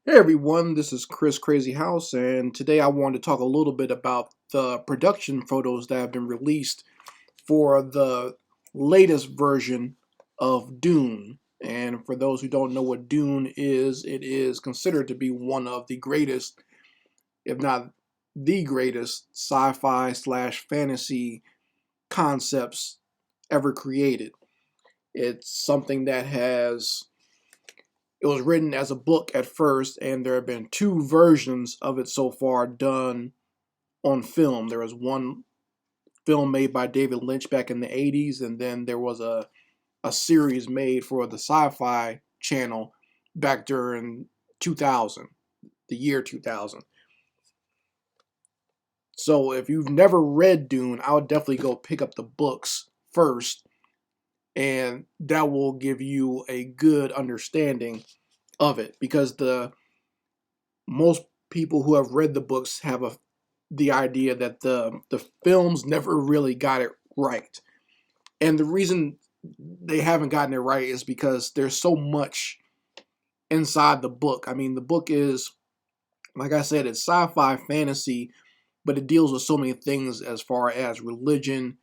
Hey everyone, this is Chris Crazy House, and today I wanted to talk a little bit about the production photos that have been released for the latest version of Dune. And for those who don't know what Dune is, it is considered to be one of the greatest, if not the greatest, sci-fi slash fantasy concepts ever created. It's something that has it was written as a book at first, and there have been two versions of it so far done on film. There was one film made by David Lynch back in the 80s, and then there was a series made for the Sci-Fi Channel back during 2000, the year 2000. So if you've never read Dune, I would definitely go pick up the books first, and that will give you a good understanding of it because the most people who have read the books have the idea that the films never really got it right. And the reason they haven't gotten it right is because there's so much inside the book. I mean, the book is, like I said, it's sci-fi fantasy, but it deals with so many things as far as religion,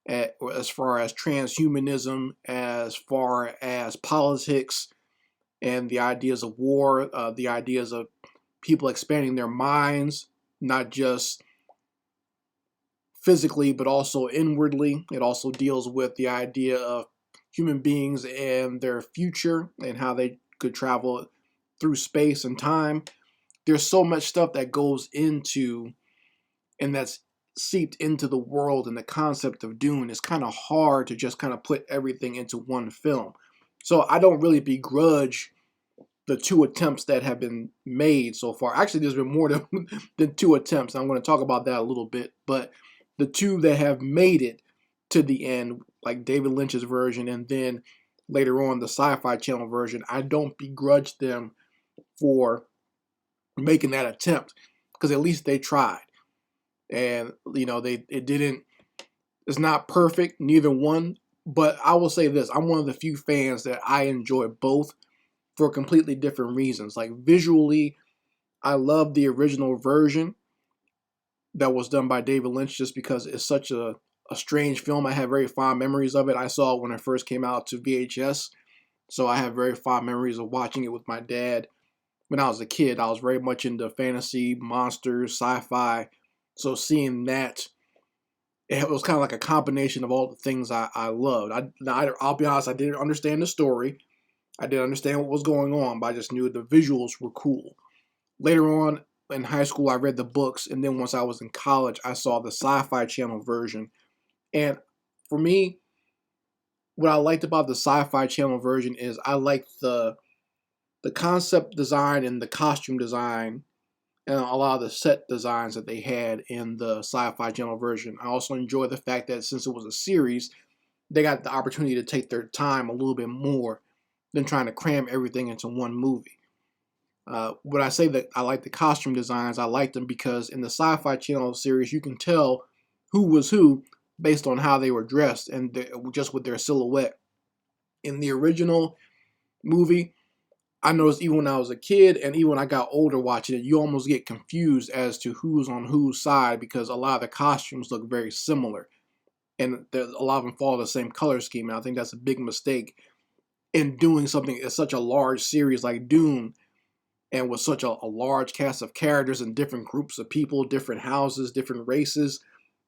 as far as transhumanism, as far as politics, and the ideas of war, the ideas of people expanding their minds, not just physically, but also inwardly. It also deals with the idea of human beings and their future and how they could travel through space and time. There's so much stuff that goes into and that's seeped into the world and the concept of Dune. It's kind of hard to just kind of put everything into one film. So I don't really begrudge the two attempts that have been made so far. Actually, there's been more than two attempts. I'm going to talk about that a little bit. But the two that have made it to the end, like David Lynch's version, and then later on the Sci-Fi Channel version, I don't begrudge them for making that attempt because at least they tried. And they it didn't. It's not perfect, neither one. But I will say this: I'm one of the few fans that I enjoy both for completely different reasons. Like visually, I love the original version that was done by David Lynch just because it's such a strange film. I have very fond memories of it. I saw it when it first came out to VHS. So I have very fond memories of watching it with my dad. When I was a kid, I was very much into fantasy, monsters, sci-fi. So seeing that, it was kind of like a combination of all the things I loved. I'll be honest, I didn't understand the story. I didn't understand what was going on, but I just knew the visuals were cool. Later on in high school, I read the books, and then once I was in college, I saw the Sci-Fi Channel version. And for me, what I liked about the Sci-Fi Channel version is I liked the concept design and the costume design and a lot of the set designs that they had in the Sci-Fi Channel version. I also enjoy the fact that since it was a series, they got the opportunity to take their time a little bit more than trying to cram everything into one movie. When I say that I like the costume designs, I like them because in the Sci-Fi Channel series, you can tell who was who based on how they were dressed and just with their silhouette. In the original movie, I noticed even when I was a kid and even when I got older watching it, you almost get confused as to who's on whose side because a lot of the costumes look very similar and a lot of them follow the same color scheme. And I think that's a big mistake in doing something as such a large series like Dune and with such a large cast of characters and different groups of people, different houses, different races.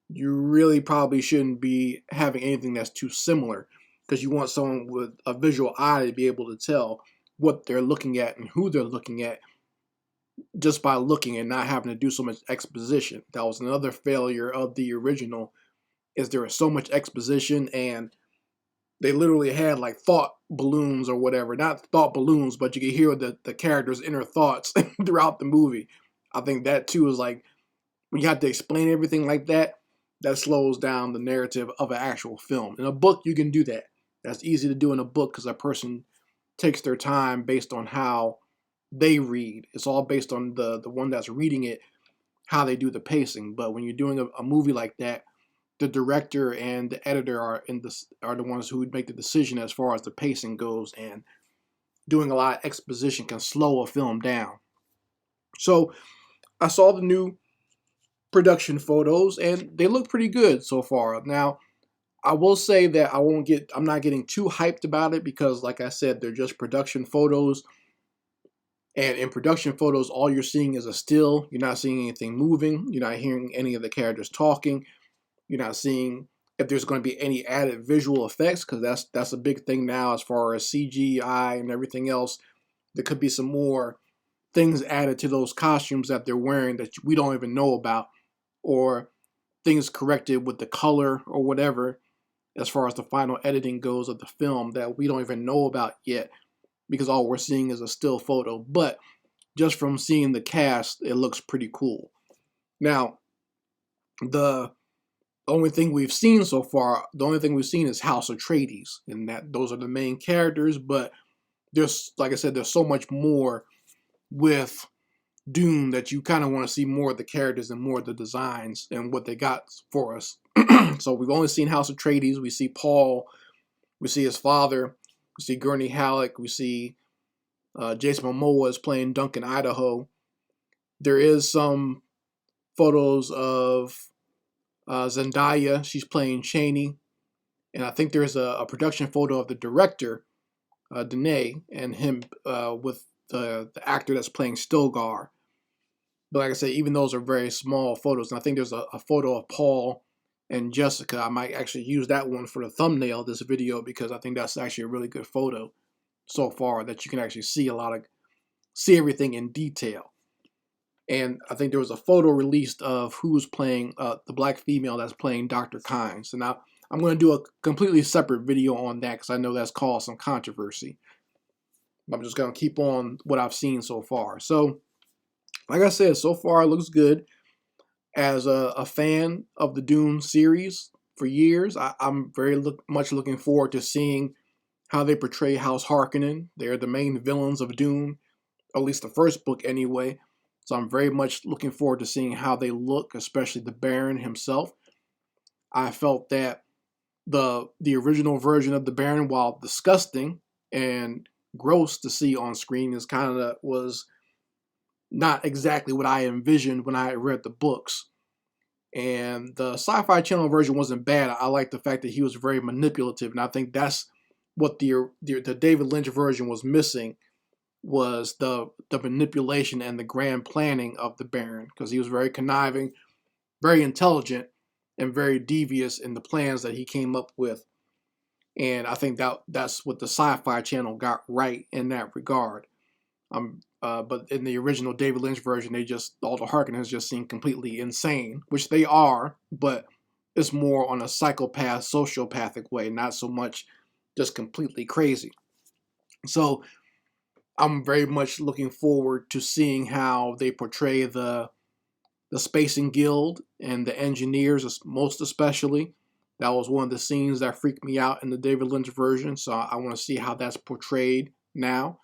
You really probably shouldn't be having anything that's too similar because you want someone with a visual eye to be able to tell what they're looking at and who they're looking at just by looking and not having to do so much exposition. That was another failure of the original is there was so much exposition and they literally had like thought balloons or whatever. Not thought balloons, but you could hear the characters' inner thoughts throughout the movie. I think that too is like when you have to explain everything like that, that slows down the narrative of an actual film. In a book, you can do that. That's easy to do in a book because a person takes their time based on how they read. It's all based on the one that's reading it, how they do the pacing. But when you're doing a movie like that, the director and the editor are the ones who would make the decision as far as the pacing goes, and doing a lot of exposition can slow a film down. So I saw the new production photos and they look pretty good so far. Now, I will say that I'm not getting too hyped about it because, like I said, they're just production photos. And in production photos, all you're seeing is a still. You're not seeing anything moving. You're not hearing any of the characters talking. You're not seeing if there's going to be any added visual effects, because that's a big thing now as far as CGI and everything else. There could be some more things added to those costumes that they're wearing that we don't even know about, or things corrected with the color or whatever as far as the final editing goes of the film that we don't even know about yet, because all we're seeing is a still photo. But just from seeing the cast, it looks pretty cool. Now, the only thing we've seen so far, the only thing we've seen is House Atreides, and that those are the main characters. But there's, like I said, there's so much more with Dune that you kind of want to see more of the characters and more of the designs and what they got for us. So we've only seen House Atreides. We see Paul. We see his father. We see Gurney Halleck. We see Jason Momoa is playing Duncan Idaho. There is some photos of Zendaya. She's playing Cheney. And I think there's a production photo of the director, Denis, and him with the actor that's playing Stilgar. But like I said, even those are very small photos. And I think there's a photo of Paul and Jessica. I might actually use that one for the thumbnail of this video because I think that's actually a really good photo so far, that you can actually see everything in detail. And I think there was a photo released of who's playing the black female that's playing Dr. Kynes. And now I'm going to do a completely separate video on that because I know that's caused some controversy. I'm just going to keep on what I've seen so far. So, like I said, so far it looks good. As a fan of the Dune series for years, I'm very much looking forward to seeing how they portray House Harkonnen. They're the main villains of Dune, at least the first book anyway. So I'm very much looking forward to seeing how they look, especially the Baron himself. I felt that the original version of the Baron, while disgusting and gross to see on screen, was not exactly what I envisioned when I read the books. And the Sci-Fi Channel version wasn't bad. I like the fact that he was very manipulative, and I think that's what the David Lynch version was missing, was the manipulation and the grand planning of the Baron, because he was very conniving, very intelligent, and very devious in the plans that he came up with. And I think that's what the Sci-Fi Channel got right in that regard. But in the original David Lynch version, all the Harkonnens just seem completely insane, which they are, but it's more on a psychopath, sociopathic way, not so much just completely crazy. So I'm very much looking forward to seeing how they portray the Spacing Guild and the engineers, most especially. That was one of the scenes that freaked me out in the David Lynch version, so I want to see how that's portrayed now.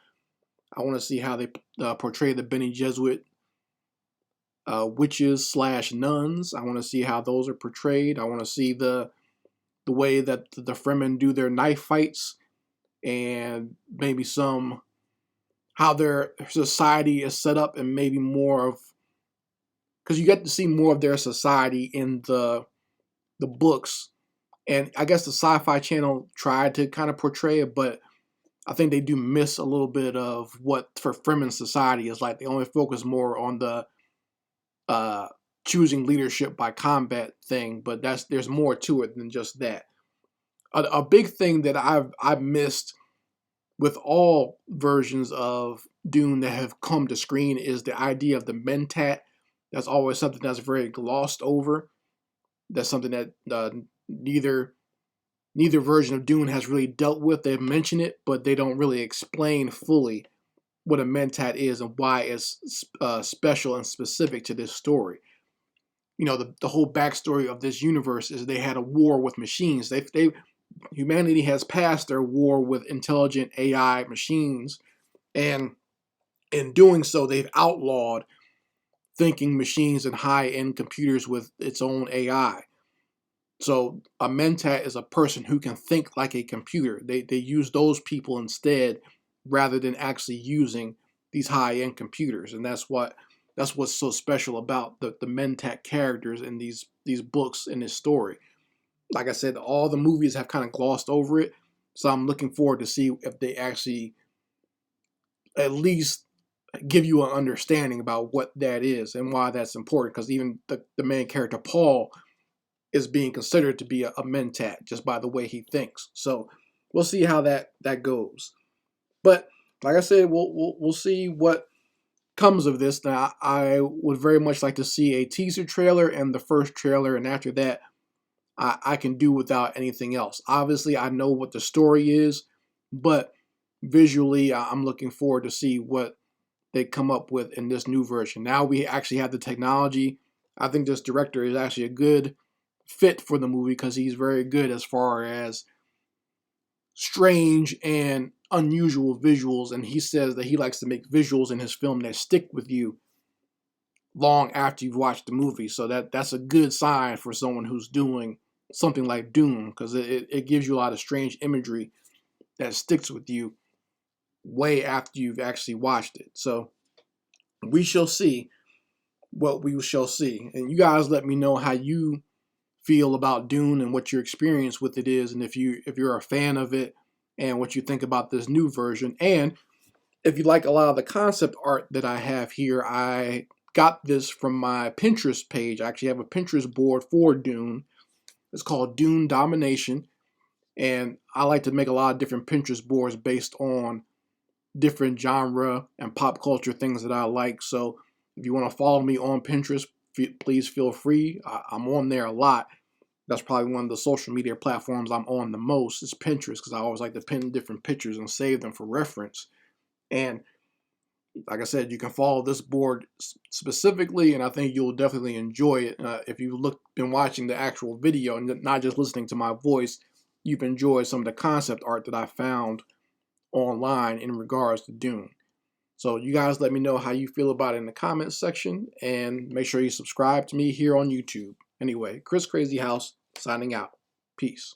I want to see how they portray the Bene Gesserit witches / nuns. I want to see how those are portrayed. I want to see the way that the Fremen do their knife fights, and maybe how their society is set up, and maybe more of, because you get to see more of their society in the books. And I guess the Sci-Fi Channel tried to kind of portray it, but I think they do miss a little bit of what for Fremen society is like. They only focus more on the choosing leadership by combat thing, but there's more to it than just that. A big thing that I've missed with all versions of Dune that have come to screen is the idea of the Mentat. That's always something that's very glossed over. That's something that neither version of Dune has really dealt with. They mention it, but they don't really explain fully what a Mentat is and why it's special and specific to this story. You know, the whole backstory of this universe is they had a war with machines. Humanity has passed their war with intelligent AI machines, and in doing so, they've outlawed thinking machines and high-end computers with its own AI. So a Mentat is a person who can think like a computer. They use those people instead rather than actually using these high-end computers. And that's what's so special about the Mentat characters in these books in this story. Like I said, all the movies have kind of glossed over it, so I'm looking forward to see if they actually at least give you an understanding about what that is and why that's important. Because even the main character Paul is being considered to be a mentat just by the way he thinks. So we'll see how that goes. But like I said, we'll see what comes of this. Now, I would very much like to see a teaser trailer and the first trailer, and after that, I can do without anything else. Obviously, I know what the story is, but visually, I'm looking forward to see what they come up with in this new version. Now we actually have the technology. I think this director is actually a good fit for the movie because he's very good as far as strange and unusual visuals, and he says that he likes to make visuals in his film that stick with you long after you've watched the movie. So that's a good sign for someone who's doing something like Dune, because it gives you a lot of strange imagery that sticks with you way after you've actually watched it. So we shall see what we shall see. And you guys let me know how you feel about Dune and what your experience with it is, and if you're a fan of it and what you think about this new version. And if you like a lot of the concept art that I have here, I got this from my Pinterest page. I actually have a Pinterest board for Dune. It's called Dune Domination, and I like to make a lot of different Pinterest boards based on different genre and pop culture things that I like. So if you want to follow me on Pinterest, please feel free. I'm on there a lot. That's probably one of the social media platforms I'm on the most is Pinterest, because I always like to pin different pictures and save them for reference. And like I said, you can follow this board specifically, and I think you'll definitely enjoy it. If you've been watching the actual video and not just listening to my voice, you've enjoyed some of the concept art that I found online in regards to Dune. So you guys let me know how you feel about it in the comments section, and make sure you subscribe to me here on YouTube. Anyway, Chris Crazy House signing out. Peace.